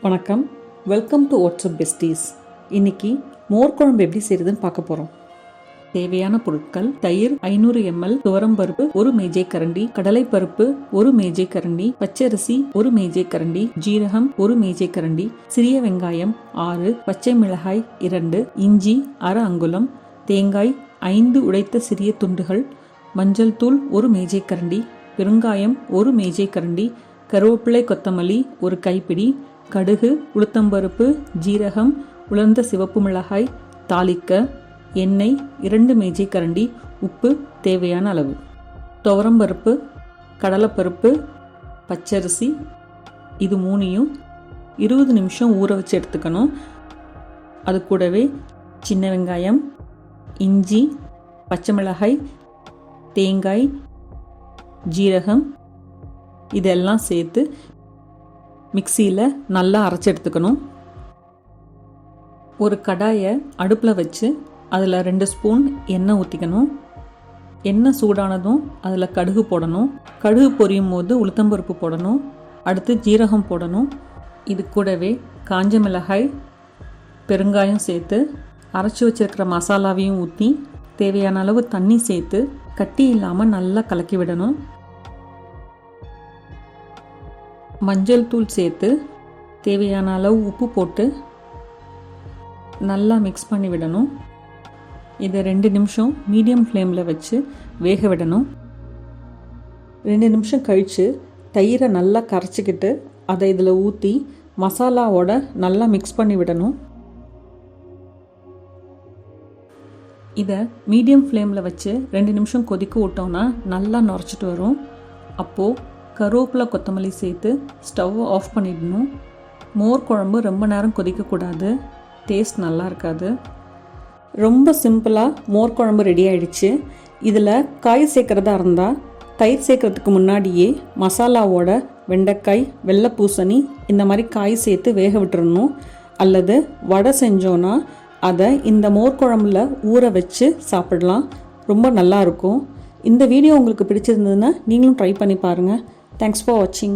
வணக்கம், welcome to WhatsApp besties. இன்னைக்கு மோர் குழம்பு எப்படி செய்யறதுன்னு பார்க்க போகிறோம். தேவையான பொருட்கள்: தயிர் 500 ml, துவரம்பருப்பு 1 மேஜை கரண்டி, கடலைப்பருப்பு 1 மேஜை கரண்டி, பச்சரிசி 1 மேஜை கரண்டி, ஜீரகம் 1 மேஜை கரண்டி, சிறிய வெங்காயம் 6, பச்சை மிளகாய் 2, இஞ்சி அரை அங்குலம், தேங்காய் 5 உடைத்த சிறிய துண்டுகள், மஞ்சள் தூள் 1 மேஜை கரண்டி, பெருங்காயம் 1 மேஜை கரண்டி, கருவேப்பிலை கொத்தமல்லி 1 கைப்பிடி, கடுகு, உளுத்தம்பருப்பு, ஜீரகம், உலர்ந்த சிவப்பு மிளகாய், தாளிக்க எண்ணெய் 2 மேஜை கரண்டி, உப்பு தேவையான அளவு. துவரம்பருப்பு, கடலைப்பருப்பு, பச்சரிசி இது மூணையும் 20 நிமிஷம் ஊற வச்சு எடுத்துக்கணும். அது கூடவே சின்ன வெங்காயம், இஞ்சி, பச்சை மிளகாய், தேங்காய், ஜீரகம் இதெல்லாம் சேர்த்து மிக்சியில் நல்லா அரைச்சி எடுத்துக்கணும். ஒரு கடாயை அடுப்பில் வச்சு அதில் 2 ஸ்பூன் எண்ணெய் ஊற்றிக்கணும். எண்ணெய் சூடானதும் அதில் கடுகு போடணும். கடுகு பொரியும் போது உளுத்தம்பருப்பு போடணும். அடுத்து ஜீரகம் போடணும். இது கூடவே காஞ்ச மிளகாய், பெருங்காயம் சேர்த்து அரைச்சி வச்சிருக்கிற மசாலாவையும் ஊற்றி தேவையான அளவு தண்ணி சேர்த்து கட்டி இல்லாமல் நல்லா கலக்கி விடணும். மஞ்சள் தூள் சேர்த்து தேவையான அளவு உப்பு போட்டு நல்லா மிக்ஸ் பண்ணி விடணும். இதை 2 நிமிஷம் மீடியம் ஃப்ளேமில் வச்சு வேக விடணும். 2 நிமிஷம் கழித்து தயிரை நல்லா கரைச்சிக்கிட்டு அதை இதில் ஊற்றி மசாலாவோட நல்லா மிக்ஸ் பண்ணி விடணும். இதை மீடியம் ஃப்ளேமில் வச்சு 2 நிமிஷம் கொதிக்க விட்டோன்னா நல்லா நுரைச்சிட்டு வரும். அப்போது கருவேப்பிலை கொத்தமல்லி சேர்த்து ஸ்டவ்வை ஆஃப் பண்ணிடணும். மோர் குழம்பு ரொம்ப நேரம் கொதிக்கக்கூடாது, டேஸ்ட் நல்லா இருக்காது. ரொம்ப சிம்பிளாக மோர் குழம்பு ரெடி ஆகிடுச்சு. இதில் காய் சேர்க்குறதா இருந்தால் தயிர் சேர்க்குறதுக்கு முன்னாடியே மசாலாவோட வெண்டைக்காய், வெள்ளை பூசணி இந்த மாதிரி காய் சேர்த்து வேக விட்டுறணும். அல்லது வடை செஞ்சோன்னா அதை இந்த மோர் குழம்புல ஊற வச்சு சாப்பிடலாம், ரொம்ப நல்லாயிருக்கும். இந்த வீடியோ உங்களுக்கு பிடிச்சிருந்ததுன்னா நீங்களும் ட்ரை பண்ணி பாருங்கள். Thanks for watching.